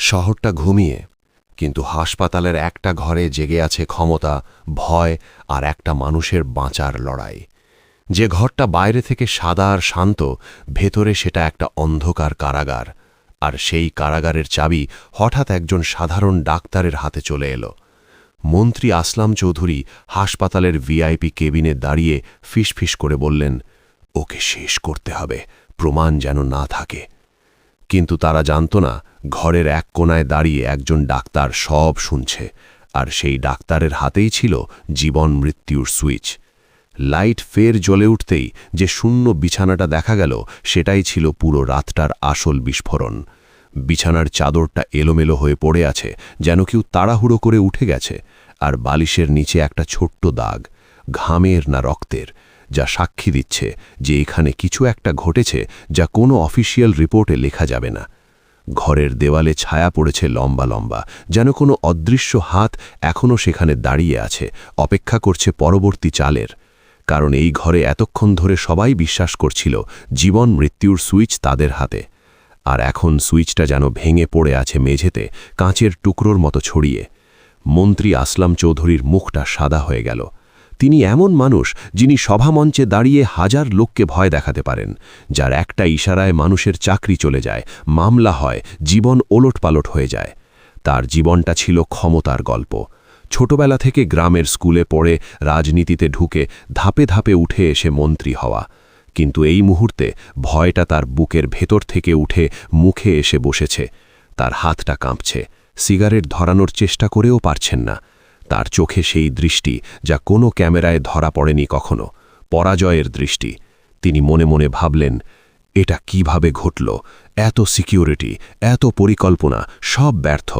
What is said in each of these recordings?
শহরটা ঘুমিয়ে, কিন্তু হাসপাতালের একটা ঘরে জেগে আছে ক্ষমতা, ভয় আর একটা মানুষের বাঁচার লড়াই। যে ঘরটা বাইরে থেকে সাদা আর শান্ত, ভেতরে সেটা একটা অন্ধকার কারাগার। আর সেই কারাগারের চাবি হঠাৎ একজন সাধারণ ডাক্তারের হাতে চলে এলো। মন্ত্রী আসলাম চৌধুরী হাসপাতালের ভিআইপি কেবিনে দাঁড়িয়ে ফিসফিস করে বললেন, ওকে শেষ করতে হবে, প্রমাণ যেন না থাকে। কিন্তু তারা জানত না, ঘরের এক কোণায় দাঁড়িয়ে একজন ডাক্তার সব শুনছে, আর সেই ডাক্তারের হাতেই ছিল জীবন মৃত্যুর সুইচ। লাইট ফের জ্বলে উঠতেই যে শূন্য বিছানাটা দেখা গেল, সেটাই ছিল পুরো রাতটার আসল বিস্ফোরণ। বিছানার চাদরটা এলোমেলো হয়ে পড়ে আছে, যেন কেউ তাড়াহুড়ো করে উঠে গেছে, আর বালিশের নিচে একটা ছোট্ট দাগ, ঘামের না রক্তের, যা সাক্ষী দিচ্ছে যে এখানে কিছু একটা ঘটেছে যা কোনো অফিসিয়াল রিপোর্টে লেখা যাবে না। ঘরের দেওয়ালে ছায়া পড়েছে লম্বা লম্বা, যেন কোনো অদৃশ্য হাত এখনও সেখানে দাঁড়িয়ে আছে, অপেক্ষা করছে পরবর্তী চালের। কারণ এই ঘরে এতক্ষণ ধরে সবাই বিশ্বাস করছিল জীবন মৃত্যুর সুইচ তাদের হাতে। আর এখন সুইচটা যেন ভেঙে পড়ে আছে মেঝেতে, কাঁচের টুকরোর মতো ছড়িয়ে। মন্ত্রী আসলাম চৌধুরীর মুখটা সাদা হয়ে গেল। তিনি এমন মানুষ যিনি সভামঞ্চে দাঁড়িয়ে হাজার লোককে ভয় দেখাতে পারেন, যার একটা ইশারায় মানুষের চাকরি চলে যায়, মামলা হয়, জীবন ওলটপালট হয়ে যায়। তার জীবনটা ছিল ক্ষমতার গল্প। ছোটবেলা থেকে গ্রামের স্কুলে পড়ে রাজনীতিতে ঢুকে ধাপে ধাপে উঠে এসে মন্ত্রী হওয়া। কিন্তু এই মুহূর্তে ভয়টা তার বুকের ভেতর থেকে উঠে মুখে এসে বসেছে। তার হাতটা কাঁপছে, সিগারেট ধরানোর চেষ্টা করেও পারছেন না। তার চোখে সেই দৃষ্টি যা কোনো ক্যামেরায় ধরা পড়েনি কখনো, পরাজয়ের দৃষ্টি। তিনি মনে মনে ভাবলেন, এটা কিভাবে ঘটল? এত সিকিউরিটি, এত পরিকল্পনা, সব ব্যর্থ।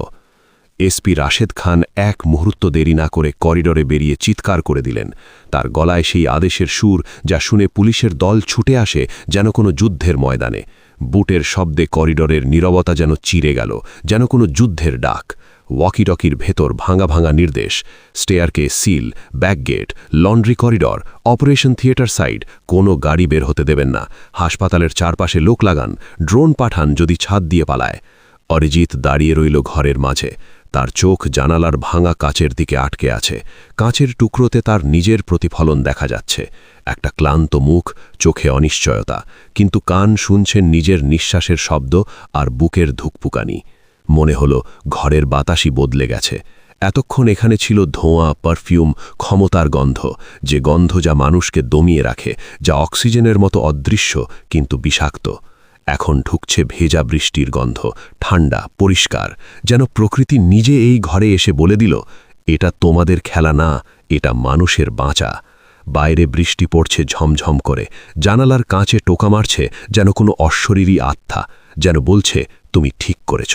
এসপি রাশেদ খান এক মুহূর্ত দেরি না করে করিডোরে বেরিয়ে চিৎকার করে দিলেন। তার গলায় সেই আদেশের সুর যা শুনে পুলিশের দল ছুটে আসে যেন কোনো যুদ্ধের ময়দানে। বুটের শব্দে করিডোরের নীরবতা যেন চিরে গেল, যেন কোনো যুদ্ধের ডাক। ওয়াকিটকির ভেতর ভাঙা ভাঙা নির্দেশ, স্টেয়ারকে seal, back gate, laundry corridor, operation theatre side, কোনো গাড়ি বের হতে দেবেন না। হাসপাতালের চারপাশে লোক লাগান, ড্রোন পাঠান যদি ছাদ দিয়ে পালায়। অরিজিৎ দাঁড়িয়ে রইল ঘরের মাঝে। তার চোখ জানালার ভাঙা কাচের দিকে আটকে আছে। কাচের টুকরোতে তার নিজের প্রতিফলন দেখা যাচ্ছে। একটা ক্লান্ত মুখ, চোখে অনিশ্চয়তা, কিন্তু কান শুনছেন নিজের নিঃশ্বাসের শব্দ আর বুকের ধুকপুকানি। মনে হলো ঘরের বাতাসই বদলে গেছে। এতক্ষণ এখানে ছিল ধোঁয়া, পারফিউম, ক্ষমতার গন্ধ, যে গন্ধ যা মানুষকে দমিয়ে রাখে, যা অক্সিজেনের মতো অদৃশ্য কিন্তু বিষাক্ত। এখন ঢুকছে ভেজা বৃষ্টির গন্ধ, ঠান্ডা, পরিষ্কার, যেন প্রকৃতি নিজে এই ঘরে এসে বলে দিল, এটা তোমাদের খেলা না, এটা মানুষের বাঁচা। বাইরে বৃষ্টি পড়ছে ঝমঝম করে, জানালার কাঁচে টোকা মারছে যেন কোনো অশরীরী আত্মা, যেন বলছে তুমি ঠিক করেছ।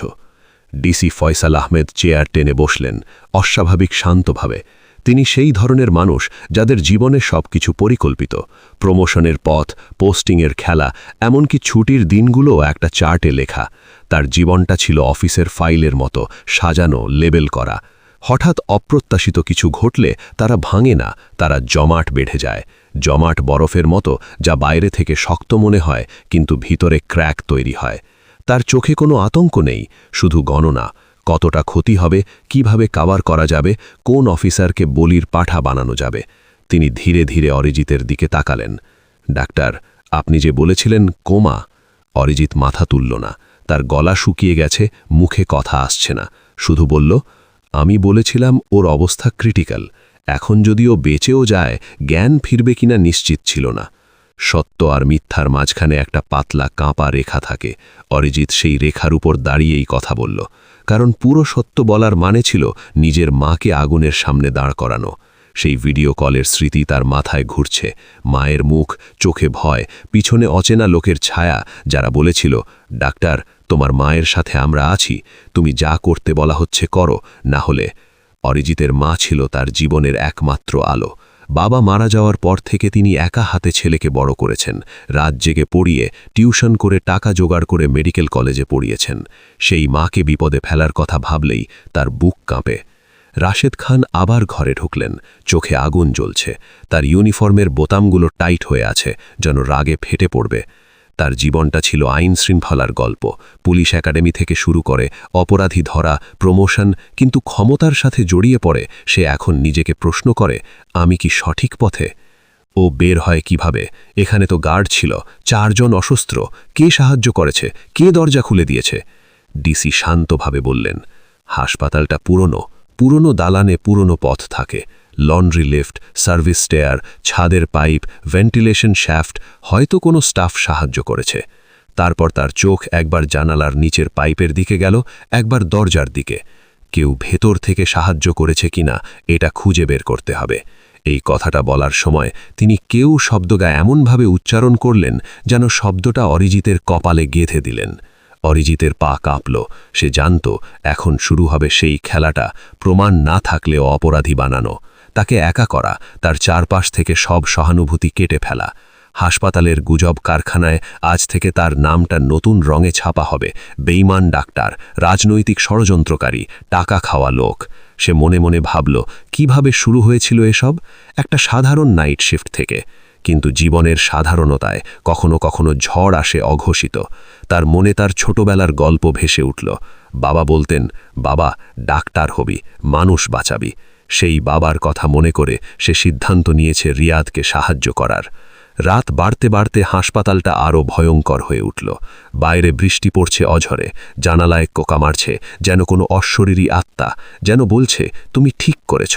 ডিসি ফয়সাল আহমেদ চেয়ার টেনে বসলেন, অস্বাভাবিক শান্তভাবে। তিনি সেই ধরনের মানুষ যাদের জীবনে সবকিছু পরিকল্পিত, প্রমোশনের পথ, পোস্টিংয়ের খেলা, এমনকি ছুটির দিনগুলোও একটা চার্টে লেখা। তার জীবনটা ছিল অফিসের ফাইলের মতো, সাজানো, লেবেল করা। হঠাৎ অপ্রত্যাশিত কিছু ঘটলে তারা ভাঙে না, তারা জমাট বেঁধে যায়। জমাট বরফের মতো, যা বাইরে থেকে শক্ত মনে হয় কিন্তু ভিতরে ক্র্যাক তৈরি হয়। তার চোখে কোনো আতঙ্ক নেই, শুধু গণনা। কতটা ক্ষতি হবে, কিভাবে কাভার করা যাবে, কোন অফিসারকে বলির পাঠা বানানো যাবে। তিনি ধীরে ধীরে অরিজিতের দিকে তাকালেন। ডাক্তার, আপনি যে বলেছিলেন কোমা। অরিজিৎ মাথা তুলল না, তার গলা শুকিয়ে গেছে, মুখে কথা আসছে না। শুধু বলল, আমি বলেছিলাম ওর অবস্থা ক্রিটিক্যাল। এখন যদি ও বেঁচেও যায়, জ্ঞান ফিরবে কিনা নিশ্চিত ছিল না। সত্য আর মিথ্যার মাঝখানে একটা পাতলা কাঁপা রেখা থাকে। অরিজিৎ সেই রেখার উপর দাঁড়িয়েই কথা বলল, কারণ পুরো সত্য বলার মানে ছিল নিজের মাকে আগুনের সামনে দাঁড় করানো। সেই ভিডিও কলের স্মৃতি তার মাথায় ঘুরছে, মায়ের মুখ, চোখে ভয়, পিছনে অচেনা লোকের ছায়া, যারা বলেছিল, ডাক্তার, তোমার মায়ের সাথে আমরা আছি, তুমি যা করতে বলা হচ্ছে করো, না হলে। অরিজিতের মা ছিল তার জীবনের একমাত্র আলো। বাবা মারা যাওয়ার পর থেকে তিনি একা হাতে ছেলেকে বড় করেছেন, রাত জেগে পড়িয়ে, টিউশন করে টাকা জোগাড় করে মেডিকেল কলেজে পড়িয়েছেন। সেই মাকে বিপদে ফেলার কথা ভাবলেই তার বুক কাঁপে। রাশেদ খান আবার ঘরে ঢুকলেন, চোখে আগুন জ্বলছে। তার ইউনিফর্মের বোতামগুলো টাইট হয়ে আছে, যেন রাগে ফেটে পড়বে। তার জীবনটা ছিল আইন শৃঙ্খলার গল্প, পুলিশ একাডেমি থেকে শুরু করে অপরাধী ধরা, প্রমোশন, কিন্তু ক্ষমতার সাথে জড়িয়ে পড়ে সে এখন নিজেকে প্রশ্ন করে, আমি কি সঠিক পথে? ও বের হয় কিভাবে? এখানে তো গার্ড ছিল, 4 জন অসুস্থ, কে সাহায্য করেছে, কে দরজা খুলে দিয়েছে? ডিসি শান্তভাবে বললেন, হাসপাতালটা পুরনো দালানে পুরনো পথ থাকে, লন্ড্রি লিফট, সার্ভিস স্টেয়ার, ছাদের পাইপ, ভেন্টিলেশন শ্যাফট, হয়তো কোনো স্টাফ সাহায্য করেছে। তারপর তার চোখ একবার জানালার নিচের পাইপের দিকে গেল, একবার দরজার দিকে। কেউ ভেতর থেকে সাহায্য করেছে কিনা এটা খুঁজে বের করতে হবে। এই কথাটা বলার সময় তিনি কেউ শব্দটা এমনভাবে উচ্চারণ করলেন যেন শব্দটা অরিজিতের কপালে গেঁথে দিলেন। অরিজিতের পা কাঁপল, সে জানত এখন শুরু হবে সেই খেলাটা, প্রমাণ না থাকলেও অপরাধী বানানো, তাকে একা করা, তার চারপাশ থেকে সব সহানুভূতি কেটে ফেলা। হাসপাতালের গুজব কারখানায় আজ থেকে তার নামটা নতুন রঙে ছাপা হবে, বেঈমান ডাক্তার, রাজনৈতিক ষড়যন্ত্রকারী, টাকা খাওয়া লোক। সে মনে মনে ভাবল, কিভাবে শুরু হয়েছিল এসব? একটা সাধারণ নাইট শিফট থেকে। কিন্তু জীবনের সাধারণতায় কখনো কখনো ঝড় আসে অঘোষিত। তার মনে তার ছোটবেলার গল্প ভেসে উঠল। বাবা বলতেন, বাবা, ডাক্তার হবি, মানুষ বাঁচাবি। সেই বাবার কথা মনে করে সে সিদ্ধান্ত নিয়েছে রিয়াদকে সাহায্য করার। রাত বাড়তে বাড়তে হাসপাতালটা আরও ভয়ঙ্কর হয়ে উঠল। বাইরে বৃষ্টি পড়ছে অঝরে, জানালায় কোকা মারছে, যেন কোনো অশরীরী আত্মা, যেন বলছে, তুমি ঠিক করেছ।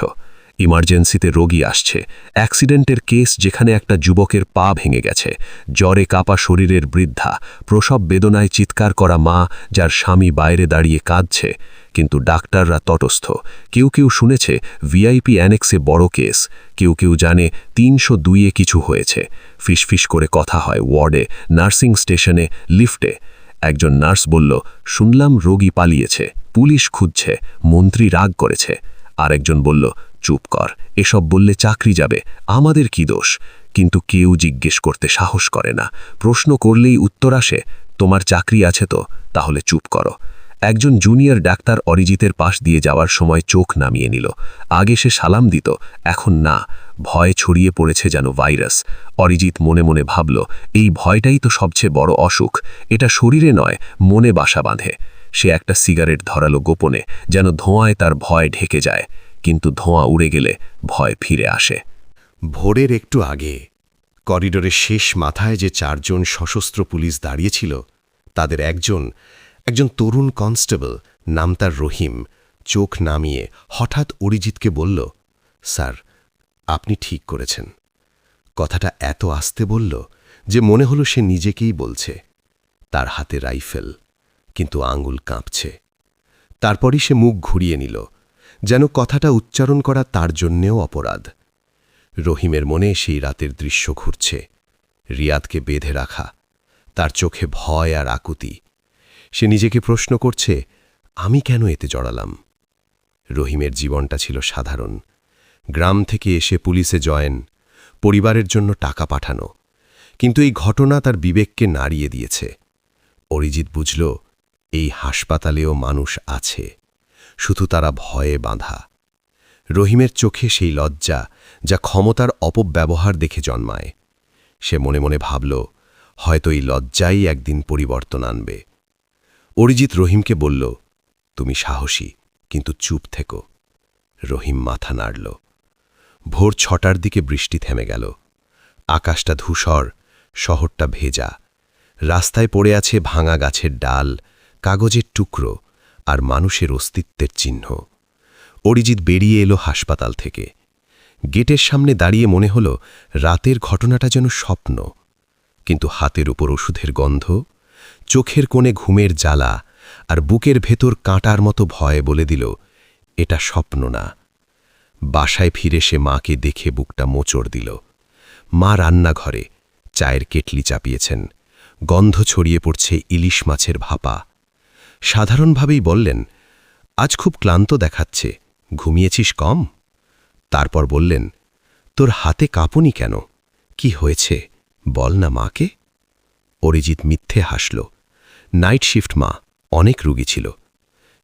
ইমার্জেন্সিতে রোগী আসছে, অ্যাক্সিডেন্টের কেস যেখানে একটা যুবকের পা ভেঙে গেছে, জ্বরে কাঁপা শরীরের বৃদ্ধা, প্রসব বেদনায় চিৎকার করা মা যার স্বামী বাইরে দাঁড়িয়ে কাঁদছে। কিন্তু ডাক্তাররা তটস্থ। কেউ কেউ শুনেছে ভিআইপি অ্যানেক্সে বড় কেস, কেউ কেউ জানে 302-এ কিছু হয়েছে। ফিসফিস করে কথা হয় ওয়ার্ডে, নার্সিং স্টেশনে, লিফটে। একজন নার্স বলল, শুনলাম রোগী পালিয়েছে, পুলিশ খুঁজছে, মন্ত্রী রাগ করেছে। আরেকজন বলল, চুপ কর, এসব বললে চাকরি যাবে, আমাদের কি দোষ? কিন্তু কেউ জিজ্ঞেস করতে সাহস করে না। প্রশ্ন করলেই উত্তর আসে, তোমার চাকরি আছে তো, তাহলে চুপ করো। একজন জুনিয়র ডাক্তার অরিজিতের পাশ দিয়ে যাওয়ার সময় চোখ নামিয়ে নিল। আগে সে সালাম দিত, এখন না, ভয় ছড়িয়ে পড়েছে যেন ভাইরাস। অরিজিৎ মনে মনে ভাবল, এই ভয়টাই তো সবচেয়ে বড় অসুখ, এটা শরীরে নয়, মনে বাসা বাঁধে। সে একটা সিগারেট ধরালো গোপনে, যেন ধোঁয়ায় তার ভয় ঢেকে যায়। কিন্তু ধোঁয়া উড়ে গেলে ভয় ফিরে আসে। ভোরের একটু আগে করিডোরের শেষ মাথায় যে 4 জন সশস্ত্র পুলিশ দাঁড়িয়েছিল, তাদের একজন তরুণ কনস্টেবল, নাম তার রহিম, চোখ নামিয়ে হঠাৎ অরিজিৎকে বলল, স্যার, আপনি ঠিক করেছেন। কথাটা এত আস্তে বলল যে মনে হলো সে নিজেকেই বলছে। তার হাতে রাইফেল, কিন্তু আঙুল কাঁপছে। তারপরই সে মুখ ঘুরিয়ে নিল, যেন কথাটা উচ্চারণ করা তার জন্যেও অপরাধ। রহিমের মনে সেই রাতের দৃশ্য ঘুরছে, রিয়াদকে বেঁধে রাখা, তার চোখে ভয় আর আকুতি। সে নিজেকে প্রশ্ন করছে, আমি কেন এতে জড়ালাম? রহিমের জীবনটা ছিল সাধারণ, গ্রাম থেকে এসে পুলিশে জয়েন, পরিবারের জন্য টাকা পাঠানো। কিন্তু এই ঘটনা তার বিবেককে নাড়িয়ে দিয়েছে। অরিজিৎ বুঝল, এই হাসপাতালেও মানুষ আছে, শুধু তারা ভয়ে বাঁধা। রহিমের চোখে সেই লজ্জা যা ক্ষমতার অপব্যবহার দেখে জন্মায়। সে মনে মনে ভাবল, হয়তো এই লজ্জাই একদিন পরিবর্তন আনবে। অরিজিৎ রহিমকে বলল, তুমি সাহসী, কিন্তু চুপ থেকো। রহিম মাথা নাড়ল। ভোর 6টার দিকে বৃষ্টি থেমে গেল। আকাশটা ধূসর, শহরটা ভেজা। রাস্তায় পড়ে আছে ভাঙা গাছের ডাল, কাগজের টুকরো আর মানুষের অস্তিত্বের চিহ্ন। অরিজিৎ বেরিয়ে এলো হাসপাতাল থেকে। গেটের সামনে দাঁড়িয়ে মনে হল রাতের ঘটনাটা যেন স্বপ্ন। কিন্তু হাতের উপর ওষুধের গন্ধ, চোখের কোণে ঘুমের জ্বালা আর বুকের ভেতর কাঁটার মতো ভয় বলে দিল, এটা স্বপ্ন না। বাসায় ফিরে সে মাকে দেখে বুকটা মোচড় দিল। মা রান্নাঘরে চায়ের কেটলি চাপিয়েছেন, গন্ধ ছড়িয়ে পড়ছে ইলিশ মাছের ভাপা। সাধারণভাবেই বললেন, আজ খুব ক্লান্ত দেখাচ্ছে, ঘুমিয়েছিস কম? তারপর বললেন, তোর হাতে কাঁপুনি কেন? কি হয়েছে বল না মাকে। অরিজিৎ মিথ্যে হাসল। নাইট শিফট মা, অনেক রুগী ছিল।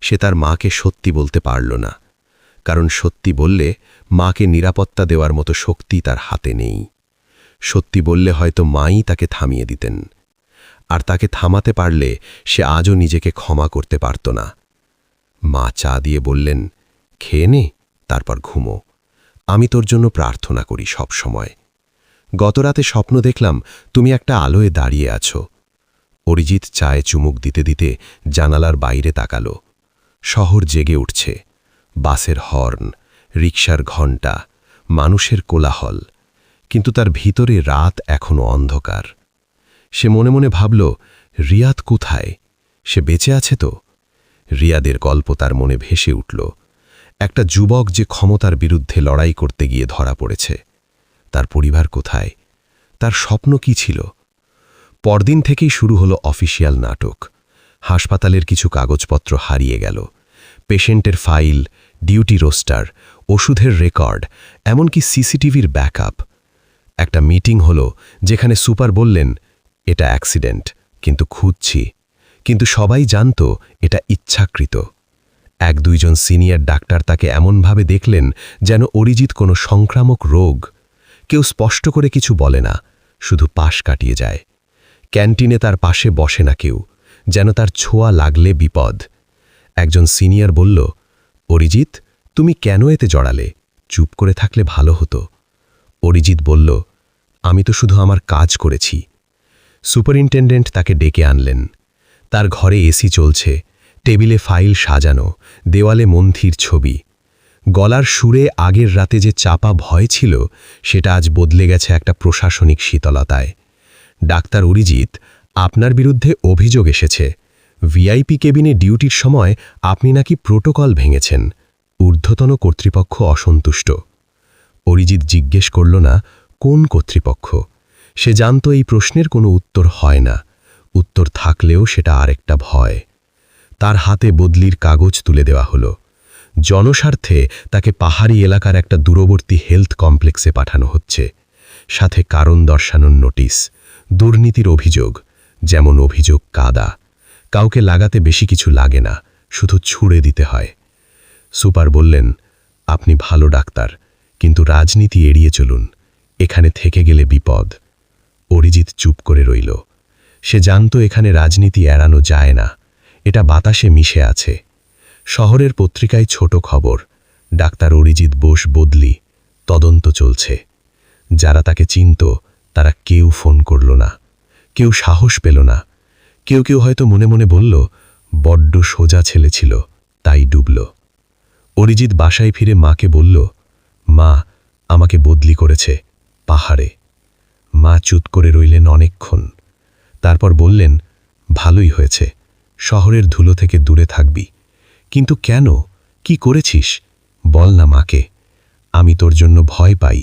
সে তার মাকে সত্যি বলতে পারল না, কারণ সত্যি বললে মাকে নিরাপত্তা দেওয়ার মতো শক্তি তার হাতে নেই। সত্যি বললে হয়তো মাই তাকে থামিয়ে দিতেন। আর তাকে থামাতে পারলে সে আজও নিজেকে ক্ষমা করতে পারত না। মা চা দিয়ে বললেন, খেয়ে নে, তারপর ঘুমো। আমি তোর জন্য প্রার্থনা করি সব সময়। গতরাতে স্বপ্ন দেখলাম তুমি একটা আলোয় দাঁড়িয়ে আছো। অরিজিৎ চায়ে চুমুক দিতে দিতে জানালার বাইরে তাকালো। শহর জেগে উঠছে, বাসের হর্ন, রিকশার ঘণ্টা, মানুষের কোলাহল, কিন্তু তার ভিতরে রাত এখনো অন্ধকার। সে মনে মনে ভাবল, রিয়াদ কোথায়? সে বেঁচে আছে তো? রিয়াদের গল্প তার মনে ভেসে উঠল। একটা যুবক যে ক্ষমতার বিরুদ্ধে লড়াই করতে গিয়ে ধরা পড়েছে। তার পরিবার কোথায়? তার স্বপ্ন কি ছিল? পরদিন থেকেই শুরু হলো অফিসিয়াল নাটক। হাসপাতালের কিছু কাগজপত্র হারিয়ে গেল, পেশেন্টের ফাইল, ডিউটি রোস্টার, ওষুধের রেকর্ড, এমনকি সিসিটিভির ব্যাকআপ। একটা মিটিং হলো যেখানে সুপার বললেন, এটা অ্যাক্সিডেন্ট, কিন্তু খুঁজছি। কিন্তু সবাই জানত এটা ইচ্ছাকৃত। এক দুইজন সিনিয়র ডাক্তার তাকে এমনভাবে দেখলেন যেন অরিজিৎ কোনো সংক্রামক রোগ। কেউ স্পষ্ট করে কিছু বলে না, শুধু পাশ কাটিয়ে যায়। ক্যান্টিনে তার পাশে বসে না কেউ, যেন তার ছোঁয়া লাগলে বিপদ। একজন সিনিয়র বলল, অরিজিৎ, তুমি কেন এতে জড়ালে? চুপ করে থাকলে ভালো হতো। অরিজিৎ বলল, আমি তো শুধু আমার কাজ করেছি। সুপারিনটেন্ডেন্ট তাকে ডেকে আনলেন। তার ঘরে এসি চলছে, টেবিলে ফাইল সাজানো, দেওয়ালে মন্থির ছবি। গলার সুরে আগের রাতে যে চাপা ভয় ছিল, সেটা আজ বদলে গেছে একটা প্রশাসনিক শীতলতায়। ডাক্তার অরিজিৎ, আপনার বিরুদ্ধে অভিযোগ এসেছে। ভিআইপি কেবিনে ডিউটির সময় আপনি নাকি প্রোটোকল ভেঙেছেন। ঊর্ধ্বতন কর্তৃপক্ষ অসন্তুষ্ট। অরিজিৎ জিজ্ঞেস করল না কোন কর্তৃপক্ষ। সে জানত এই প্রশ্নের কোনো উত্তর হয় না। উত্তর থাকলেও সেটা আরেকটা ভয়। তার হাতে বদলির কাগজ তুলে দেওয়া হলো। জনস্বার্থে তাকে পাহাড়ি এলাকার একটা দূরবর্তী হেলথ কমপ্লেক্সে পাঠানো হচ্ছে। সাথে কারণ দর্শানোর নোটিশ, দুর্নীতির অভিযোগ। যেমন অভিযোগ কাদা, কাউকে লাগাতে বেশি কিছু লাগে না, শুধু ছুঁড়ে দিতে হয়। সুপার বললেন, আপনি ভালো ডাক্তার, কিন্তু রাজনীতি এড়িয়ে চলুন, এখানে থেকে গেলে বিপদ। অরিজিৎ চুপ করে রইল। সে জানত এখানে রাজনীতি এড়ানো যায় না, এটা বাতাসে মিশে আছে। শহরের পত্রিকায় ছোট খবর, ডাক্তার অরিজিৎ বোস বদলি, তদন্ত চলছে। যারা তাকে চিনত তারা কেউ ফোন করল না, কেউ সাহস পেল না। কেউ কেউ হয়তো মনে মনে বলল, বড্ড সোজা ছেলে ছিল, তাই ডুবল। অরিজিৎ বাসায় ফিরে মাকে বলল, মা, আমাকে বদলি করেছে পাহাড়ে। মা চুপ করে রইলেন অনেকক্ষণ। তারপর বললেন, ভালোই হয়েছে, শহরের ধুলো থেকে দূরে থাকবি। কিন্তু কেন? কি করেছিস? বল না মাকে, আমি তোর জন্য ভয় পাই।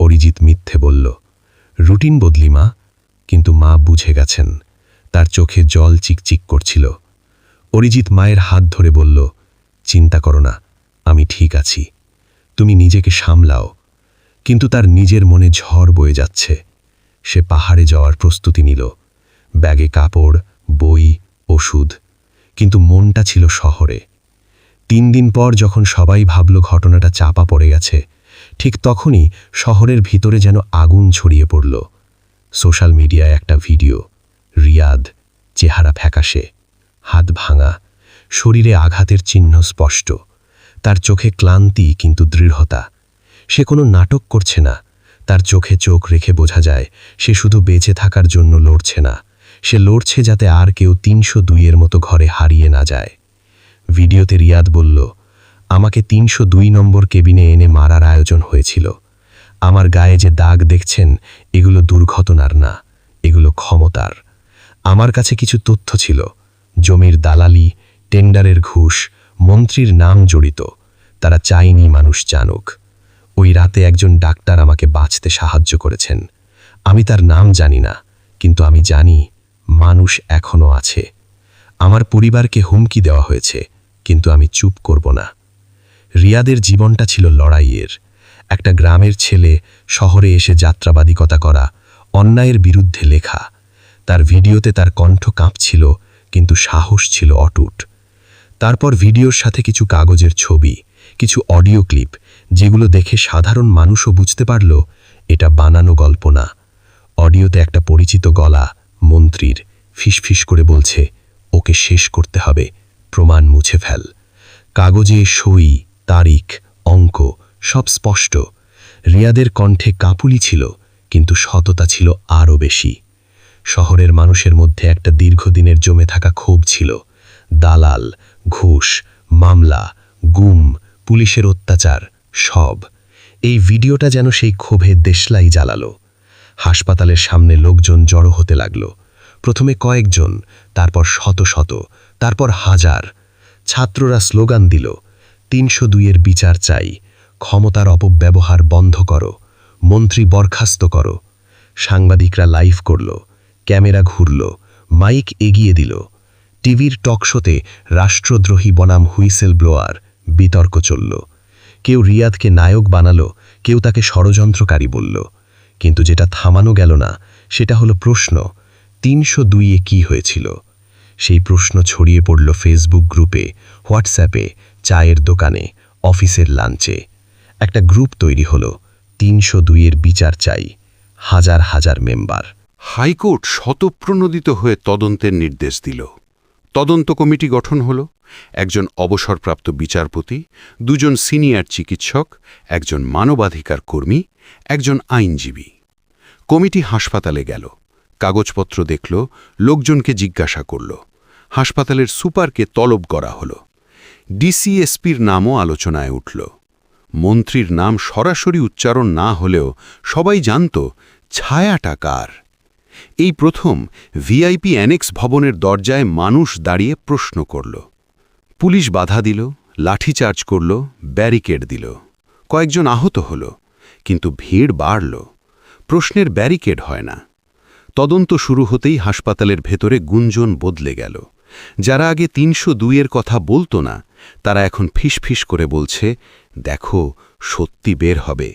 অরিজিৎ মিথ্যে বলল, রুটিন বদলি মা। কিন্তু মা বুঝে গেছেন। তার চোখে জল চিকচিক করছিল। অরিজিৎ মায়ের হাত ধরে বলল, চিন্তা করো না, আমি ঠিক আছি, তুমি নিজেকে সামলাও। কিন্তু তার নিজের মনে ঝড় বয়ে যাচ্ছে। সে পাহাড়ে যাওয়ার প্রস্তুতি নিল, ব্যাগে কাপড়, বই, ওষুধ, কিন্তু মনটা ছিল শহরে। 3 দিন পর যখন সবাই ভাবল ঘটনাটা চাপা পড়ে গেছে, ঠিক তখনই শহরের ভিতরে যেন আগুন ছড়িয়ে পড়ল। সোশ্যাল মিডিয়ায় একটা ভিডিও, রিয়াদ, চেহারা ফ্যাকাশে, হাত ভাঙা, শরীরে আঘাতের চিহ্ন স্পষ্ট। তার চোখে ক্লান্তি কিন্তু দৃঢ়তা। সে কোনো নাটক করছে না, তার চোখে চোখ রেখে বোঝা যায় সে শুধু বেঁচে থাকার জন্য লড়ছে না, সে লড়ছে যাতে আর কেউ 302-এর মতো ঘরে হারিয়ে না যায়। ভিডিওতে রিয়াদ বলল, আমাকে 302 নম্বর কেবিনে এনে মারার আয়োজন হয়েছিল। আমার গায়ে যে দাগ দেখছেন, এগুলো দুর্ঘটনার না, এগুলো ক্ষমতার। আমার কাছে কিছু তথ্য ছিল, জমির দালালি, টেন্ডারের ঘুষ, মন্ত্রীর নাম জড়িত। তারা চায়নি মানুষ জানুক। ওই রাতে একজন ডাক্তার আমাকে বাঁচতে সাহায্য করেছেন। আমি তার নাম জানি না, কিন্তু আমি জানি মানুষ এখনো আছে। আমার পরিবারকে হুমকি দেওয়া হয়েছে, কিন্তু আমি চুপ করব না। রিয়াদের জীবনটা ছিল লড়াইয়ের। একটা গ্রামের ছেলে শহরে এসে যাত্রাবাদিকতা করা, অন্যায়ের বিরুদ্ধে লেখা। তার ভিডিওতে তার কণ্ঠ কাঁপছিল, কিন্তু সাহস ছিল অটুট। তারপর ভিডিওর সাথে কিছু কাগজের ছবি, কিছু অডিও ক্লিপ, যেগুলো দেখে সাধারণ মানুষও বুঝতে পারল এটা বানানো গল্প না। অডিওতে একটা পরিচিত গলা, মন্ত্রীর, ফিসফিস করে বলছে, ওকে শেষ করতে হবে, প্রমাণ মুছে ফেল। কাগজে সই, তারিখ, অঙ্ক সব স্পষ্ট। রিয়াদের কণ্ঠে কাঁপুনি ছিল, কিন্তু সততা ছিল আরও বেশি। শহরের মানুষের মধ্যে একটা দীর্ঘদিনের জমে থাকা ক্ষোভ ছিল। দালাল, ঘুষ, মামলা, গুম, পুলিশের অত্যাচার সব। এই ভিডিওটা যেন সেই ক্ষোভে দেশলাই জ্বালালো। হাসপাতালের সামনে লোকজন জড়ো হতে লাগল। প্রথমে কয়েকজন, তারপর শত শত, তারপর হাজার। ছাত্ররা স্লোগান দিল, ৩০২-এর বিচার চাই, ক্ষমতার অপব্যবহার বন্ধ করো, মন্ত্রী বরখাস্ত করো। সাংবাদিকরা লাইভ করল, ক্যামেরা ঘুরল, মাইক এগিয়ে দিল। টিভির টকশোতে রাষ্ট্রদ্রোহী বনাম হুইসেল ব্লোয়ার বিতর্ক চলল। কেউ রিয়াদকে নায়ক বানালো, কেউ তাকে ষড়যন্ত্রকারী বলল। কিন্তু যেটা থামানো গেল না সেটা হলো প্রশ্ন, ৩০২-এ কি হয়েছিল? সেই প্রশ্ন ছড়িয়ে পড়ল ফেসবুক গ্রুপে, হোয়াটসঅ্যাপে, চায়ের দোকানে, অফিসের লাঞ্চে। একটা গ্রুপ তৈরি হলো, ৩০২-এর বিচার চাই, হাজার হাজার মেম্বার। হাইকোর্ট স্বতঃপ্রণোদিত হয়ে তদন্তের নির্দেশ দিল। তদন্ত কমিটি গঠন হল। একজন অবসরপ্রাপ্ত বিচারপতি, 2 জন সিনিয়র চিকিৎসক, একজন মানবাধিকার কর্মী, একজন আইনজীবী। কমিটি হাসপাতালে গেল, কাগজপত্র দেখল, লোকজনকে জিজ্ঞাসা করল। হাসপাতালের সুপারকে তলব করা হল। ডিসিএসপির নামও আলোচনায় উঠল। মন্ত্রীর নাম সরাসরি উচ্চারণ না হলেও সবাই জানত ছায়াটা কার। এই প্রথম ভিআইপি অ্যানেক্স ভবনের দরজায় মানুষ দাঁড়িয়ে প্রশ্ন করল। পুলিশ বাধা দিল, লাঠিচার্জ করল, ব্যারিকেড দিল। কয়েকজন আহত হল, কিন্তু ভিড় বাড়ল। প্রশ্নের ব্যারিকেড হয় না। তদন্ত শুরু হতেই হাসপাতালের ভেতরে গুঞ্জন বদলে গেল। যারা আগে ৩০২-এর কথা বলতো না, তারা এখন ফিসফিস করে বলছে, দেখো সত্যি বের হবে।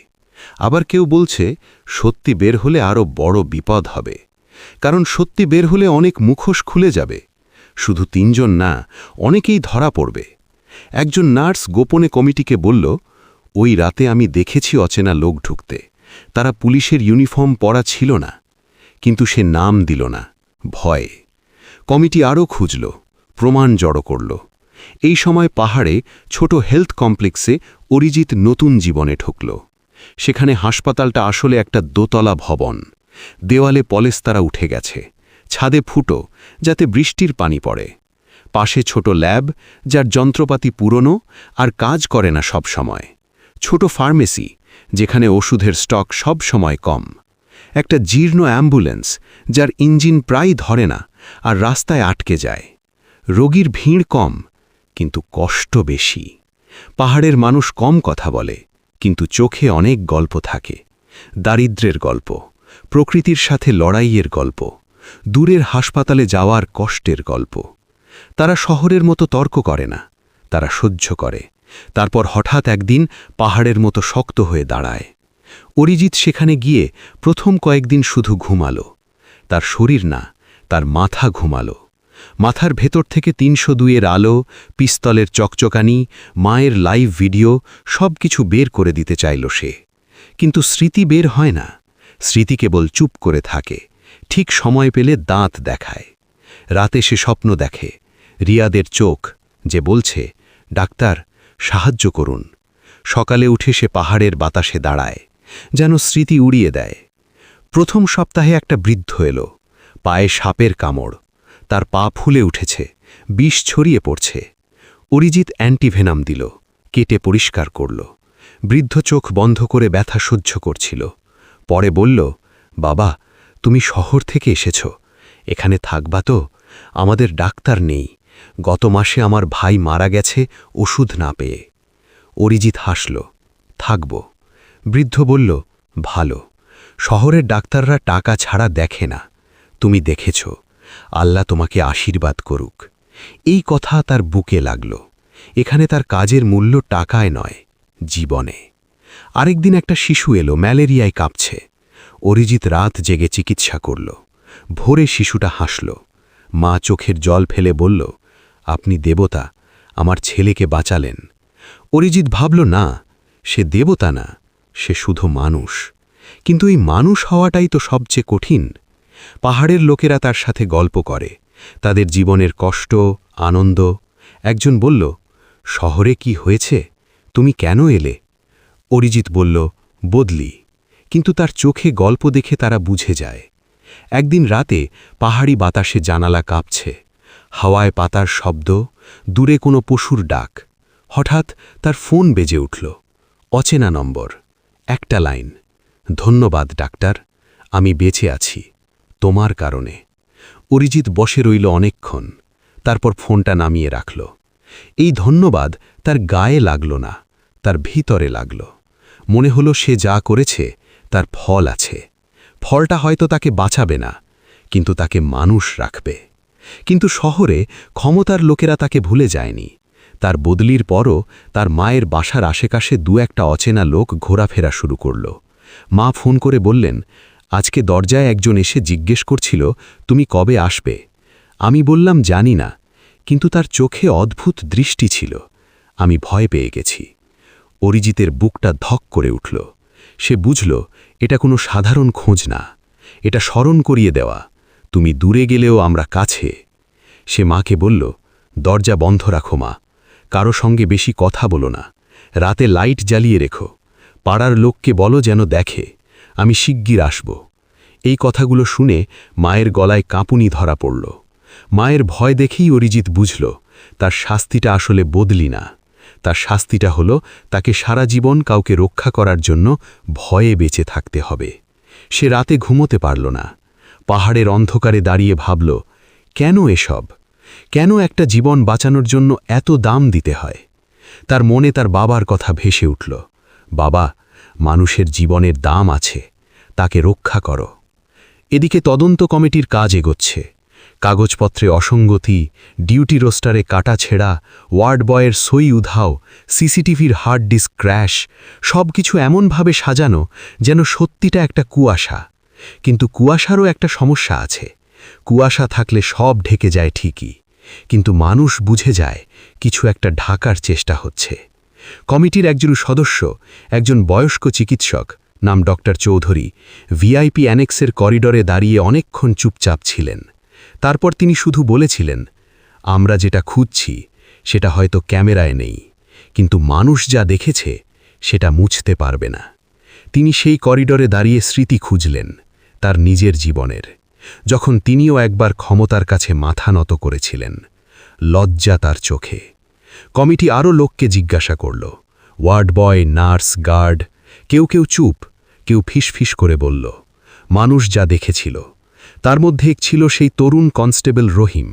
আবার কেউ বলছে, সত্যি বের হলে আরও বড় বিপদ হবে। কারণ সত্যি বের হলে অনেক মুখোশ খুলে যাবে। শুধু 3 জন না, অনেকেই ধরা পড়বে। একজন নার্স গোপনে কমিটিকে বলল, ওই রাতে আমি দেখেছি অচেনা লোক ঢুকতে। তারা পুলিশের ইউনিফর্ম পরা ছিল না। কিন্তু সে নাম দিল না, ভয়ে। কমিটি আরও খুঁজল, প্রমাণ জড়ো করল। এই সময় পাহাড়ে ছোট হেলথ কমপ্লেক্সে অরিজিৎ নতুন জীবনে ঢুকল। সেখানে হাসপাতালটা আসলে একটা দোতলা ভবন। দেওয়ালে পলেস্তারা উঠে গেছে, ছাদে ফুটো যাতে বৃষ্টির পানি পড়ে। পাশে ছোট ল্যাব, যার যন্ত্রপাতি পুরনো আর কাজ করে না সব সময়। ছোট ফার্মেসি, যেখানে ওষুধের স্টক সব সময় কম। একটা জীর্ণ অ্যাম্বুলেন্স, যার ইঞ্জিন প্রায় ধরে না আর রাস্তায় আটকে যায়। রোগীর ভিড় কম, কিন্তু কষ্ট বেশি। পাহাড়ের মানুষ কম কথা বলে, কিন্তু চোখে অনেক গল্প থাকে। দারিদ্র্যের গল্প, প্রকৃতির সাথে লড়াইয়ের গল্প, দূরের হাসপাতালে যাওয়ার কষ্টের গল্প। তারা শহরের মতো তর্ক করে না, তারা সহ্য করে। তারপর হঠাৎ একদিন পাহাড়ের মতো শক্ত হয়ে দাঁড়ায়। অরিজিৎ সেখানে গিয়ে প্রথম কয়েকদিন শুধু ঘুমালো। তার শরীর না, তার মাথা ঘুমালো। মাথার ভেতর থেকে ৩০২-এর আলো, পিস্তলের চকচকানি, মায়ের লাইভ ভিডিও সব কিছু বের করে দিতে চাইল সে। কিন্তু স্মৃতি বের হয় না। স্মৃতি কেবল চুপ করে থাকে, ঠিক সময় পেলে দাঁত দেখায়। রাতে সে স্বপ্ন দেখে, রিয়াদের চোখ, যে বলছে, ডাক্তার সাহায্য করুন। সকালে উঠে সে পাহাড়ের বাতাসে দাঁড়ায়, যেন স্মৃতি উড়িয়ে দেয়। প্রথম সপ্তাহে একটা বৃদ্ধ এলো, পায়ে সাপের কামড়। তার পা ফুলে উঠেছে, বিষ ছড়িয়ে পড়ছে। অরিজিৎ অ্যান্টিভেনাম দিল, কেটে পরিষ্কার করল। বৃদ্ধ চোখ বন্ধ করে ব্যথা সহ্য করছিল। পরে বলল, বাবা তুমি শহর থেকে এসেছ, এখানে থাকবা তো? আমাদের ডাক্তার নেই। গত মাসে আমার ভাই মারা গেছে ওষুধ না পেয়ে। অরিজিৎ হাসল, থাকব। বৃদ্ধ বলল, ভালো। শহরের ডাক্তাররা টাকা ছাড়া দেখে না, তুমি দেখেছ। আল্লাহ তোমাকে আশীর্বাদ করুক। এই কথা তার বুকে লাগল। এখানে তার কাজের মূল্য টাকায় নয়, জীবনে। আরেকদিন একটা শিশু এলো, ম্যালেরিয়ায় কাঁপছে। অরিজিৎ রাত জেগে চিকিৎসা করল। ভোরে শিশুটা হাসল। মা চোখের জল ফেলে বলল, আপনি দেবতা, আমার ছেলেকে বাঁচালেন। অরিজিৎ ভাবল, না, সে দেবতা না, সে শুধু মানুষ। কিন্তু এই মানুষ হওয়াটাই তো সবচেয়ে কঠিন। পাহাড়ের লোকেরা তার সাথে গল্প করে, তাদের জীবনের কষ্ট, আনন্দ। একজন বলল, শহরে কি হয়েছে, তুমি কেন এলে? অরিজিৎ বলল, বদলি। কিন্তু তার চোখে গল্প দেখে তারা বুঝে যায়। একদিন রাতে পাহাড়ি বাতাসে জানালা কাঁপছে, হাওয়ায় পাতার শব্দ, দূরে কোনো পশুর ডাক। হঠাৎ তার ফোন বেজে উঠল। অচেনা নম্বর। একটা লাইন, ধন্যবাদ ডাক্তার, আমি বেঁচে আছি তোমার কারণে। অরিজিৎ বসে রইল অনেকক্ষণ, তারপর ফোনটা নামিয়ে রাখল। এই ধন্যবাদ তার গায়ে লাগল না, তার ভিতরে লাগল। মনে হলো সে যা করেছে তার ফল আছে। ফলটা হয়তো তাকে বাঁচাবে না, কিন্তু তাকে মানুষ রাখবে। কিন্তু শহরে ক্ষমতার লোকেরা তাকে ভুলে যায়নি। তার বদলির পরও তার মায়ের বাসার আশেপাশে একটা অচেনা লোক ঘোরাফেরা শুরু করল। মা ফোন করে বললেন, আজকে দরজায় একজন এসে জিজ্ঞেস করছিল তুমি কবে আসবে। আমি বললাম জানি না, কিন্তু তার চোখে অদ্ভুত দৃষ্টি ছিল। আমি ভয় পেয়ে গেছি। অরিজিতের বুকটা ধক করে উঠল। সে বুঝল এটা কোনো সাধারণ খোঁজ না, এটা স্মরণ করিয়ে দেওয়া, তুমি দূরে গেলেও আমরা কাছে। সে মাকে বলল, দরজা বন্ধ রাখো মা, কারো সঙ্গে বেশি কথা বলো না, রাতে লাইট জ্বালিয়ে রেখো, পাড়ার লোককে বলো যেন দেখে, আমি শিগগির আসব। এই কথাগুলো শুনে মায়ের গলায় কাঁপুনি ধরা পড়ল। মায়ের ভয় দেখেই অরিজিৎ বুঝল তার শাস্তিটা আসলে বদলি না, তার শাস্তিটা হলো তাকে সারা জীবন কাউকে রক্ষা করার জন্য ভয়ে বেঁচে থাকতে হবে। সে রাতে ঘুমোতে পারল না। পাহাড়ের অন্ধকারে দাঁড়িয়ে ভাবল, কেন এসব? কেন একটা জীবন বাঁচানোর জন্য এত দাম দিতে হয়? তার মনে তার বাবার কথা ভেসে উঠল, বাবা, মানুষের জীবনের দাম আছে, তাকে রক্ষা করো। এদিকে তদন্ত কমিটির কাজ এগোচ্ছে। কাগজপত্রে অসঙ্গতি, ডিউটি রোস্টারে কাটা ছেঁড়া, ওয়ার্ড বয়ের সই উধাও, সিসিটিভির হার্ড ডিস্ক ক্র্যাশ, সব কিছু এমনভাবে সাজানো যেন সত্যিটা একটা কুয়াশা। কিন্তু কুয়াশারও একটা সমস্যা আছে। কুয়াশা থাকলে সব ঢেকে যায় ঠিকই, কিন্তু মানুষ বুঝে যায় কিছু একটা ঢাকার চেষ্টা হচ্ছে। কমিটির একজন সদস্য, একজন বয়স্ক চিকিৎসক নাম ডক্টর চৌধুরী, ভিআইপি অ্যানেক্সের করিডরে দাঁড়িয়ে অনেকক্ষণ চুপচাপ ছিলেন। তারপর তিনি শুধু বলেছিলেন, আমরা যেটা খুঁজছি সেটা হয়তো ক্যামেরায় নেই, কিন্তু মানুষ যা দেখেছে সেটা মুছতে পারবে না। তিনি সেই করিডরে দাঁড়িয়ে স্মৃতি খুঁজলেন, তার নিজের জীবনের, যখন তিনিও একবার ক্ষমতার কাছে মাথা নত করেছিলেন। লজ্জা তার চোখে। কমিটি আরও লোককে জিজ্ঞাসা করল, ওয়ার্ড বয়, নার্স, গার্ড। কেউ কেউ চুপ, কেউ ফিসফিস করে বলল মানুষ যা দেখেছিল। তার মধ্যে এক ছিল সেই তরুণ কনস্টেবল রহিম।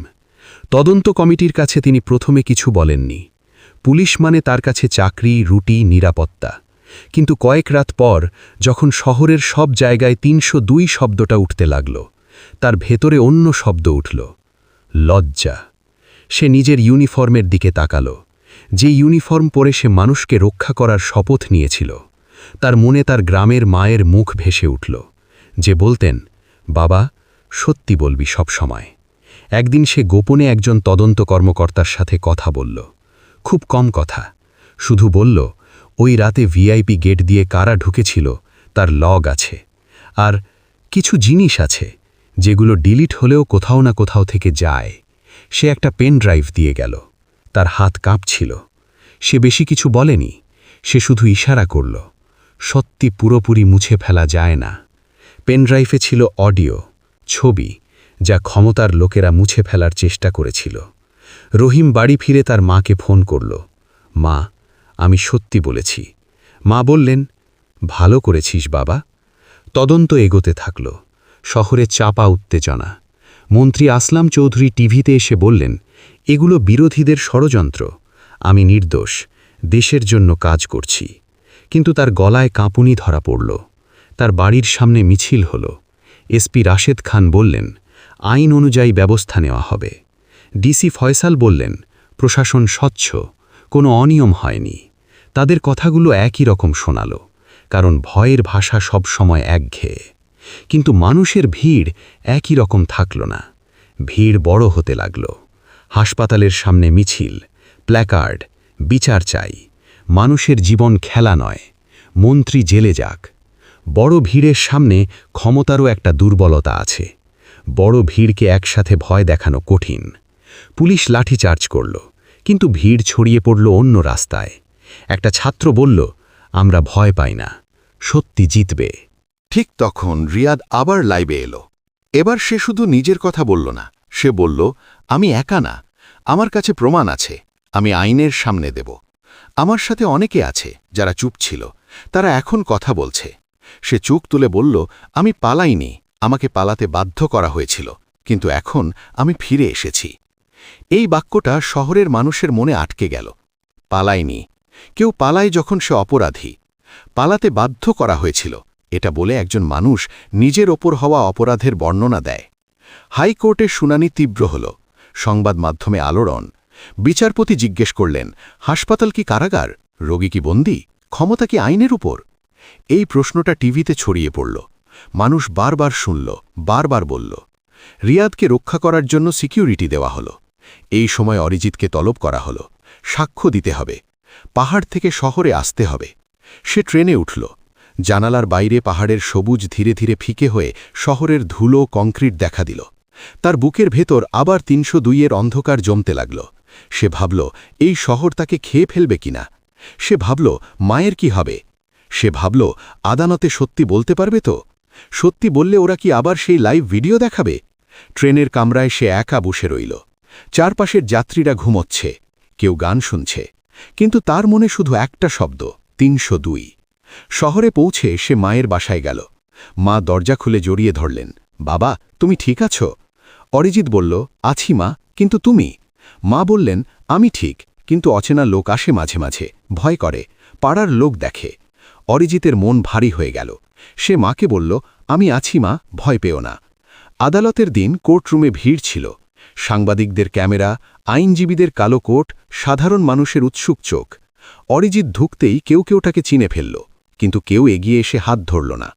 তদন্ত কমিটির কাছে তিনি প্রথমে কিছু বলেননি। পুলিশ মানে তার কাছে চাকরি, রুটি, নিরাপত্তা। কিন্তু কয়েক রাত পর যখন শহরের সব জায়গায় ৩০২ শব্দটা উঠতে লাগল, তার ভেতরে অন্য শব্দ উঠল, লজ্জা। সে নিজের ইউনিফর্মের দিকে তাকাল, যে ইউনিফর্ম পরে সে মানুষকে রক্ষা করার শপথ নিয়েছিল। তার মনে তার গ্রামের মায়ের মুখ ভেসে উঠল, যে বলতেন, বাবা, সত্যি বলবি সব সময়। একদিন সে গোপনে একজন তদন্ত কর্মকর্তার সাথে কথা বলল, খুব কম কথা, শুধু বলল, ওই রাতে ভিআইপি গেট দিয়ে কারা ঢুকেছিল তার লগ আছে, আর কিছু জিনিস আছে যেগুলো ডিলিট হলেও কোথাও না কোথাও থেকে যায়। সে একটা পেন ড্রাইভ দিয়ে গেল। তার হাত কাঁপছিল। সে বেশি কিছু বলেনি, সে শুধু ইশারা করল, সত্যি পুরোপুরি মুছে ফেলা যায় না। পেন ড্রাইভে ছিল অডিও, ছবি, যা ক্ষমতার লোকেরা মুছে ফেলার চেষ্টা করেছিল। রহিম বাড়ি ফিরে তার মাকে ফোন করল, মা, আমি সত্যি বলেছি। মা বললেন, ভালো করেছিস বাবা। তদন্ত এগোতে থাকল। শহরে চাপা উত্তেজনা। মন্ত্রী আসলাম চৌধুরী টিভিতে এসে বললেন, এগুলো বিরোধীদের ষড়যন্ত্র, আমি নির্দোষ, দেশের জন্য কাজ করছি। কিন্তু তার গলায় কাঁপুনি ধরা পড়ল। তার বাড়ির সামনে মিছিল হল। এসপি রাশেদ খান বললেন, আইন অনুযায়ী ব্যবস্থা নেওয়া হবে। ডিসি ফয়সাল বললেন, প্রশাসন স্বচ্ছ, কোনো অনিয়ম হয়নি। তাদের কথাগুলো একই রকম শোনাল, কারণ ভয়ের ভাষা সব সময় একঘেয়ে। কিন্তু মানুষের ভিড় একই রকম থাকল না। ভিড় বড় হতে লাগল। হাসপাতালের সামনে মিছিল, প্ল্যাকার্ড, বিচার চাই, মানুষের জীবন খেলা নয়, মন্ত্রী জেলে যাক। বড় ভিড়ের সামনে ক্ষমতারও একটা দুর্বলতা আছে। বড় ভিড়কে একসাথে ভয় দেখানো কঠিন। পুলিশ লাঠিচার্জ করল, কিন্তু ভিড় ছড়িয়ে পড়ল অন্য রাস্তায়। একটা ছাত্র বলল, আমরা ভয় পাই না, সত্যি জিতবে। ঠিক তখন রিয়াদ আবার লাইভে এলো। এবার সে শুধু নিজের কথা বলল না, সে বলল, আমি একা না, আমার কাছে প্রমাণ আছে, আমি আইনের সামনে দেব। আমার সাথে অনেকে আছে যারা চুপ ছিল, তারা এখন কথা বলছে। সে চোখ তুলে বলল, আমি পালাইনি, আমাকে পালাতে বাধ্য করা হয়েছিল, কিন্তু এখন আমি ফিরে এসেছি। এই বাক্যটা শহরের মানুষের মনে আটকে গেল। পালাইনি, কেউ পালায় যখন সে অপরাধী। পালাতে বাধ্য করা হয়েছিল, এটা বলে একজন মানুষ নিজের ওপর হওয়া অপরাধের বর্ণনা দেয়। হাইকোর্টের শুনানি তীব্র হল, সংবাদ মাধ্যমে আলোড়ন। বিচারপতি জিজ্ঞেস করলেন, হাসপাতাল কি কারাগার, রোগী কি বন্দী, ক্ষমতা কি আইনের উপর? এই প্রশ্নটা টিভিতে ছড়িয়ে পড়ল। মানুষ বারবার শুনল, বারবার বলল। রিয়াদকে রক্ষা করার জন্য সিকিউরিটি দেওয়া হলো। এই সময় অরিজিৎকে তলব করা হলো, সাক্ষ্য দিতে হবে, পাহাড় থেকে শহরে আসতে হবে। সে ট্রেনে উঠল। জানালার বাইরে পাহাড়ের সবুজ ধীরে ধীরে ফিকে হয়ে শহরের ধুলো কংক্রিট দেখা দিল। তার বুকের ভেতর আবার ৩০২-এর অন্ধকার জমতে লাগল। সে ভাবল, এই শহর তাকে খেয়ে ফেলবে কিনা। সে ভাবল, মায়ের কি হবে। সে ভাবল, আদালতে সত্যি বলতে পারবে তো? সত্যি বললে ওরা কি আবার সেই লাইভ ভিডিও দেখাবে? ট্রেনের কামরায় সে একা বসে রইল। চারপাশের যাত্রীরা ঘুমোচ্ছে, কেউ গান শুনছে, কিন্তু তার মনে শুধু একটা শব্দ, ৩০২। শহরে পৌঁছে সে মায়ের বাসায় গেল। মা দরজা খুলে জড়িয়ে ধরলেন, বাবা, তুমি ঠিক আছো? অরিজিৎ বলল, আছি মা, কিন্তু তুমি? মা বললেন, আমি ঠিক, কিন্তু অচেনা লোক আসে মাঝে মাঝে, ভয় করে, পাড়ার লোক দেখে। অরিজিতের মন ভারী হয়ে গেল। সে মাকে বলল, আমি আছি মা, ভয় পেও না। আদালতের দিন কোর্টরুমে ভিড় ছিল। সাংবাদিকদের ক্যামেরা, আইনজীবীদের কালো কোট, সাধারণ মানুষের উৎসুক চোখ। অরিজিৎ ঢুকতেই কেউ কেউ তাকে চিনে ফেলল, কিন্তু কেউ এগিয়ে এসে হাত ধরল না।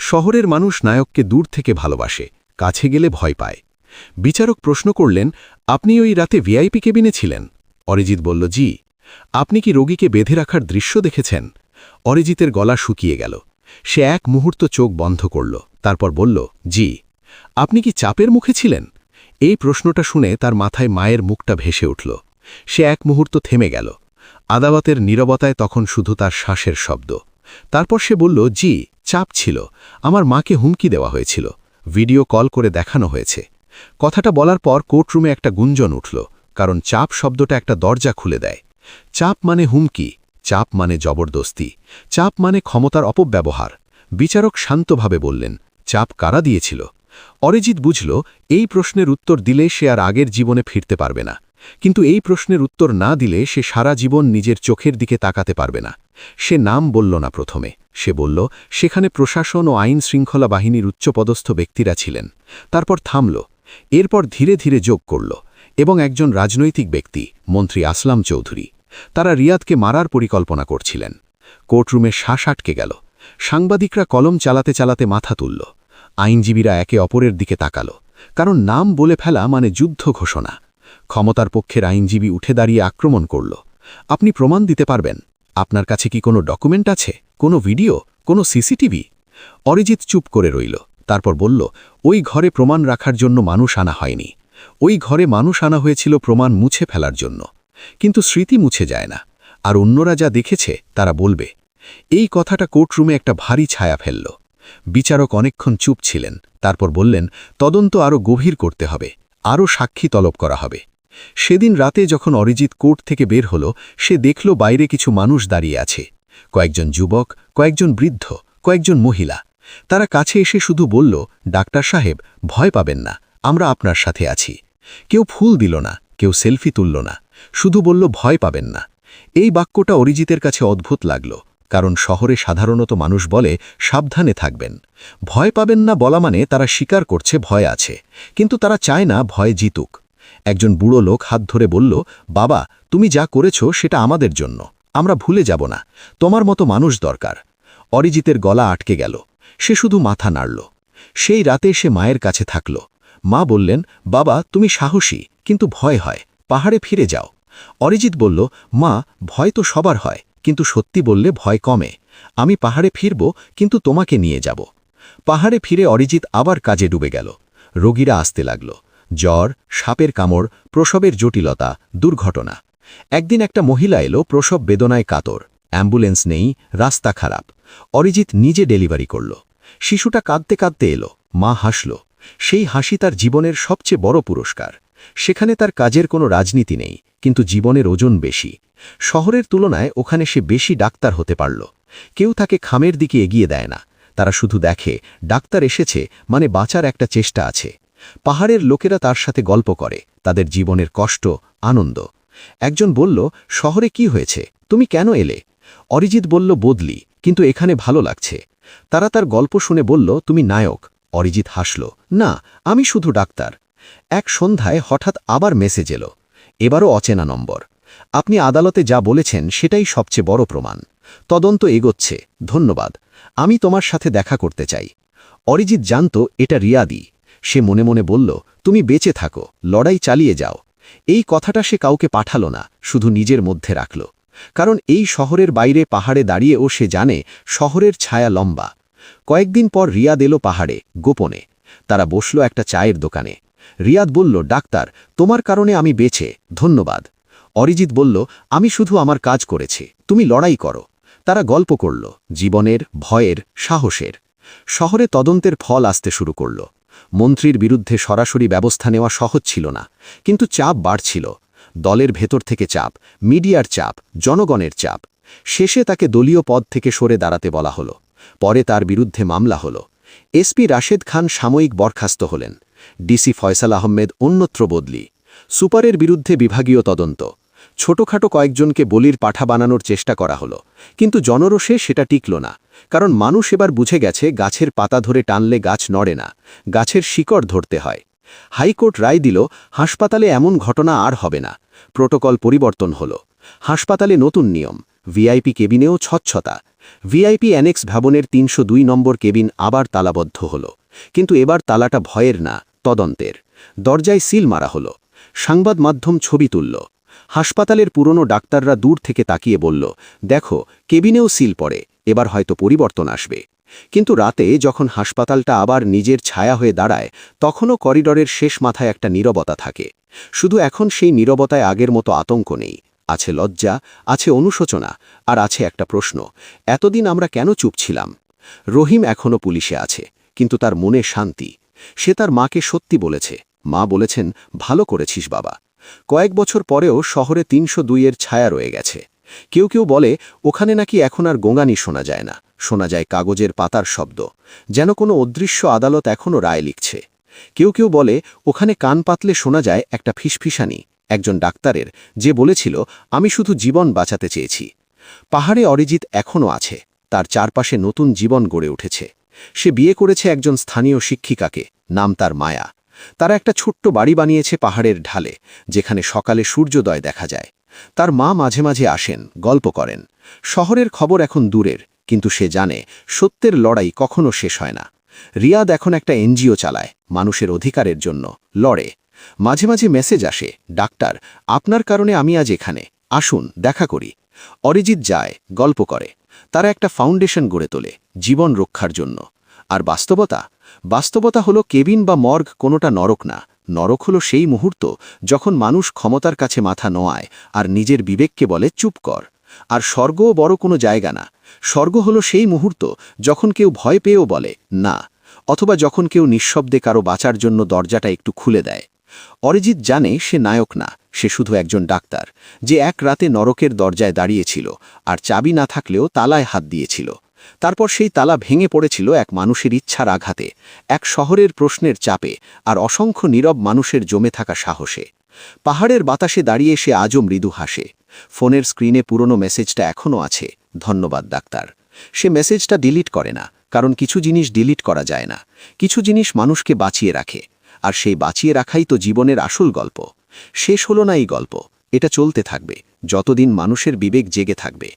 শহরের মানুষ নায়ককে দূর থেকে ভালোবাসে, কাছে গেলে ভয় পায়। বিচারক প্রশ্ন করলেন, আপনি ওই রাতে ভিআইপি কেবিনে ছিলেন? অরিজিৎ বলল, জি। আপনি কি রোগীকে বেঁধে রাখার দৃশ্য দেখেছেন? অরিজিতের গলা শুকিয়ে গেল। সে এক মুহূর্ত চোখ বন্ধ করল, তারপর বলল, জি। আপনি কি চাপের মুখে ছিলেন? এই প্রশ্নটা শুনে তার মাথায় মায়ের মুখটা ভেসে উঠল। সে এক মুহূর্ত থেমে গেল। আদালতের নীরবতায় তখন শুধু তার শ্বাসের শব্দ। তারপর সে বলল, জি, চাপ ছিল, আমার মাকে হুমকি দেওয়া হয়েছিল, ভিডিও কল করে দেখানো হয়েছে। কথাটা বলার পর কোর্টরুমে একটা গুঞ্জন উঠল, কারণ চাপ শব্দটা একটা দরজা খুলে দেয়। চাপ মানে হুমকি, চাপ মানে জবরদস্তি, চাপ মানে ক্ষমতার অপব্যবহার। বিচারক শান্তভাবে বললেন, চাপ কারা দিয়েছিল? অরিজিৎ বুঝল, এই প্রশ্নের উত্তর দিলে সে আর আগের জীবনে ফিরতে পারবে না, কিন্তু এই প্রশ্নের উত্তর না দিলে সে সারা জীবন নিজের চোখের দিকে তাকাতে পারবে না। সে নাম বলল না প্রথমে, সে বলল, সেখানে প্রশাসন ও আইন শৃঙ্খলা বাহিনীর উচ্চপদস্থ ব্যক্তিরা ছিলেন। তারপর থামল, এরপর ধীরে ধীরে যোগ করল, এবং একজন রাজনৈতিক ব্যক্তি, মন্ত্রী আসলাম চৌধুরী। তারা রিয়াদকে মারার পরিকল্পনা করছিলেন। কোর্টরুমে শ্বাস আটকে গেল। সাংবাদিকরা কলম চালাতে চালাতে মাথা তুলল। আইনজীবীরা একে অপরের দিকে তাকাল, কারণ নাম বলে ফেলা মানে যুদ্ধ ঘোষণা। ক্ষমতার পক্ষের আইনজীবী উঠে দাঁড়িয়ে আক্রমণ করল, আপনি প্রমাণ দিতে পারবেন? আপনার কাছে কি কোনো ডকুমেন্ট আছে, কোনো ভিডিও, কোনো সিসিটিভি? অরিজিৎ চুপ করে রইল, তারপর বলল, ওই ঘরে প্রমাণ রাখার জন্য মানুষ আনা হয়নি। ওই ঘরে মানুষ আনা হয়েছিল প্রমাণ মুছে ফেলার জন্য। কিন্তু স্মৃতি মুছে যায় না, আর অন্যরা যা দেখেছে তারা বলবে। এই কথাটা কোর্টরুমে একটা ভারী ছায়া ফেলল। বিচারক অনেকক্ষণ চুপ ছিলেন, তারপর বললেন, তদন্ত আরও গভীর করতে হবে, আরও সাক্ষী তলব করা হবে। সেদিন রাতে যখন অরিজিৎ কোর্ট থেকে বের হল, সে দেখল বাইরে কিছু মানুষ দাঁড়িয়ে আছে, কয়েকজন যুবক, কয়েকজন বৃদ্ধ, কয়েকজন মহিলা। তারা কাছে এসে শুধু বলল, ডাক্তার সাহেব, ভয় পাবেন না, আমরা আপনার সাথে আছি। কেউ ফুল দিল না, কেউ সেলফি তুলল না, শুধু বলল, ভয় পাবেন না। এই বাক্যটা অরিজিতের কাছে অদ্ভুত লাগল, কারণ শহরে সাধারণত মানুষ বলে, সাবধানে থাকবেন। ভয় পাবেন না বলা মানে তারা স্বীকার করছে ভয় আছে, কিন্তু তারা চায় না ভয় জিতুক। একজন বুড়ো লোক হাত ধরে বলল, বাবা, তুমি যা করেছ সেটা আমাদের জন্য, আমরা ভুলে যাব না, তোমার মতো মানুষ দরকার। অরিজিতের গলা আটকে গেল, সে শুধু মাথা নাড়ল। সেই রাতে সে মায়ের কাছে থাকল। মা বললেন, বাবা, তুমি সাহসী, কিন্তু ভয় হয়, পাহাড়ে ফিরে যাও। অরিজিৎ বলল, মা, ভয় তো সবার হয়, কিন্তু সত্যি বললে ভয় কমে। আমি পাহাড়ে ফিরব, কিন্তু তোমাকে নিয়ে যাব। পাহাড়ে ফিরে অরিজিৎ আবার কাজে ডুবে গেল। রোগীরা আসতে লাগল। জ্বর, সাপের কামড়, প্রসবের জটিলতা, দুর্ঘটনা। একদিন একটা মহিলা এলো প্রসব বেদনায় কাতর। অ্যাম্বুলেন্স নেই, রাস্তা খারাপ। অরিজিৎ নিজে ডেলিভারি করল। শিশুটা কাঁদতে কাঁদতে এলো, মা হাসল। সেই হাসি তার জীবনের সবচেয়ে বড় পুরস্কার। সেখানে তার কাজের কোনো রাজনীতি নেই, কিন্তু জীবনের ওজন বেশি। শহরের তুলনায় ওখানে সে বেশি ডাক্তার হতে পারল। কেউ তাকে খামের দিকে এগিয়ে দেয় না, তারা শুধু দেখে ডাক্তার এসেছে মানে বাঁচার একটা চেষ্টা আছে। পাহাড়ের লোকেরা তার সাথে গল্প করে, তাদের জীবনের কষ্ট, আনন্দ। একজন বলল, শহরে কি হয়েছে, তুমি কেন এলে? অরিজিৎ বলল, বদলি, কিন্তু এখানে ভালো লাগছে। তারা তার গল্প শুনে বলল, তুমি নায়ক। অরিজিৎ হাসল, না, আমি শুধু ডাক্তার। এক সন্ধ্যায় হঠাৎ আবার মেসেজ এলো, এবারও অচেনা নম্বর। আপনি আদালতে যা বলেছেন সেটাই সবচেয়ে বড় প্রমাণ। তদন্ত এগোচ্ছে, ধন্যবাদ। আমি তোমার সাথে দেখা করতে চাই। অরিজিৎ জানত এটা রিয়াদি। সে মনে মনে বলল, তুমি বেঁচে থাকো, লড়াই চালিয়ে যাও। এই কথাটা সে কাউকে পাঠালো না, শুধু নিজের মধ্যে রাখল। কারণ এই শহরের বাইরে পাহাড়ে দাঁড়িয়েও সে জানে শহরের ছায়া লম্বা। কয়েকদিন পর রিয়াদ এলো পাহাড়ে, গোপনে। তারা বসল একটা চায়ের দোকানে। রিয়াদ বলল, ডাক্তার, তোমার কারণে আমি বেঁচে, ধন্যবাদ। অরিজিৎ বলল, আমি শুধু আমার কাজ করেছি, তুমি লড়াই করো। তারা গল্প করল, জীবনের, ভয়ের, সাহসের। শহরে তদন্তের ফল আসতে শুরু করল। মন্ত্রীর বিরুদ্ধে সরাসরি ব্যবস্থা নেওয়া সহজ ছিল না, কিন্তু চাপ বাড়ছিল। দলের ভেতর থেকে চাপ, মিডিয়ার চাপ, জনগণের চাপ। শেষে তাকে দলীয় পদ থেকে সরে দাঁড়াতে বলা হলো। পরে তার বিরুদ্ধে মামলা হলো। এসপি রাশেদ খান সাময়িক বরখাস্ত হলেন। ডিসি ফয়সাল আহমেদ অন্যত্র বদলি। সুপারের বিরুদ্ধে বিভাগীয় তদন্ত। ছোটখাটো কয়েকজনকে বলির পাঠা বানানোর চেষ্টা করা হলো, কিন্তু জনরোষে সেটা টিকল না। কারণ মানুষ এবার বুঝে গেছে গাছের পাতা ধরে টানলে গাছ নড়ে না, গাছের শিকড় ধরতে হয়। হাইকোর্ট রায় দিল, হাসপাতালে এমন ঘটনা আর হবে না। প্রোটোকল পরিবর্তন হলো। হাসপাতালে নতুন নিয়ম, ভিআইপি কেবিনেও স্বচ্ছতা। ভিআইপি অ্যানেক্স ভবনের ৩০২ নম্বর কেবিন আবার তালাবদ্ধ হল। কিন্তু এবার তালাটা ভয়ের না, তদন্তের। দরজায় সিল মারা হলো। সংবাদ মাধ্যম ছবি তুলল। হাসপাতালের পুরনো ডাক্তাররা দূর থেকে তাকিয়ে বলল, দেখো, কেবিনেও সিল পড়ে, এবার হয়তো পরিবর্তন আসবে। কিন্তু রাতে যখন হাসপাতালটা আবার নিজের ছায়া হয়ে দাঁড়ায়, তখনও করিডরের শেষ মাথায় একটা নীরবতা থাকে। শুধু এখন সেই নীরবতায় আগের মতো আতঙ্ক নেই, আছে লজ্জা, আছে অনুশোচনা, আর আছে একটা প্রশ্ন, এতদিন আমরা কেন চুপ ছিলাম? রহিম এখনও পুলিশে আছে, কিন্তু তার মনে শান্তি। সে তার মাকে সত্যি বলেছে, মা বলেছেন, ভালো করেছিস বাবা। কয়েক বছর পরেও শহরে ৩০২-এর ছায়া রয়ে গেছে। কেউ কেউ বলে, ওখানে নাকি এখন আর গোঙানি শোনা যায় না, শোনা যায় কাগজের পাতার শব্দ, যেন কোনো অদৃশ্য আদালত এখনও রায় লিখছে। কেউ কেউ বলে, ওখানে কান পাতলে শোনা যায় একটা ফিসফিসানি, একজন ডাক্তারের, যে বলেছিল, আমি শুধু জীবন বাঁচাতে চেয়েছি। পাহাড়ে অরিজিৎ এখনও আছে, তার চারপাশে নতুন জীবন গড়ে উঠেছে। সে বিয়ে করেছে একজন স্থানীয় শিক্ষিকাকে, নাম তার মায়া। তারা একটা ছোট্ট বাড়ি বানিয়েছে পাহাড়ের ঢালে, যেখানে সকালে সূর্যোদয় দেখা যায়। তার মা মাঝে মাঝে আসেন, গল্প করেন। শহরের খবর এখন দূরের, কিন্তু সে জানে সত্যের লড়াই কখনো শেষ হয় না। রিয়াদ এখন একটা এনজিও চালায়, মানুষের অধিকারের জন্য লড়ে। মাঝে মাঝে মেসেজ আসে, ডাক্তার, আপনার কারণে আমি আজ এখানে, আসুন দেখা করি। অরিজিৎ যায়, গল্প করে। তারা একটা ফাউন্ডেশন গড়ে তোলে, জীবন রক্ষার জন্য। আর বাস্তবতা হলো কেবিন বা মর্গ কোনোটা নরক না। নরক হলো সেই মুহূর্ত যখন মানুষ ক্ষমতার কাছে মাথা নোয়ায় আর নিজের বিবেককে বলে, চুপ কর। আর স্বর্গও বড় কোনো জায়গা না। স্বর্গ হলো সেই মুহূর্ত যখন কেউ ভয় পেয়েও বলে না, অথবা যখন কেউ নিঃশব্দে কারো বাঁচার জন্য দরজাটা একটু খুলে দেয়। অরিজিৎ জানে সে নায়ক না, সে শুধু একজন ডাক্তার, যে এক রাতে নরকের দরজায় দাঁড়িয়েছিল, আর চাবি না থাকলেও তালায় হাত দিয়েছিল। তারপর সেই তালা ভেঙে পড়েছিল এক মানুষের ইচ্ছার আঘাতে, এক শহরের প্রশ্নের চাপে, আর অসংখ্য নীরব মানুষের জমে থাকা সাহসে। পাহাড়ের বাতাসে দাঁড়িয়ে সে আজও মৃদু হাসে। ফোনের স্ক্রিনে পুরনো মেসেজটা এখনও আছে, ধন্যবাদ ডাক্তার। সে মেসেজটা ডিলিট করে না, কারণ কিছু জিনিস ডিলিট করা যায় না। কিছু জিনিস মানুষকে বাঁচিয়ে রাখে, আর সেই বাঁচিয়ে রাখাই তো জীবনের আসল গল্প। শেষ হলো না এই গল্প, এটা চলতে থাকবে যতদিন মানুষের বিবেক জেগে থাকবে।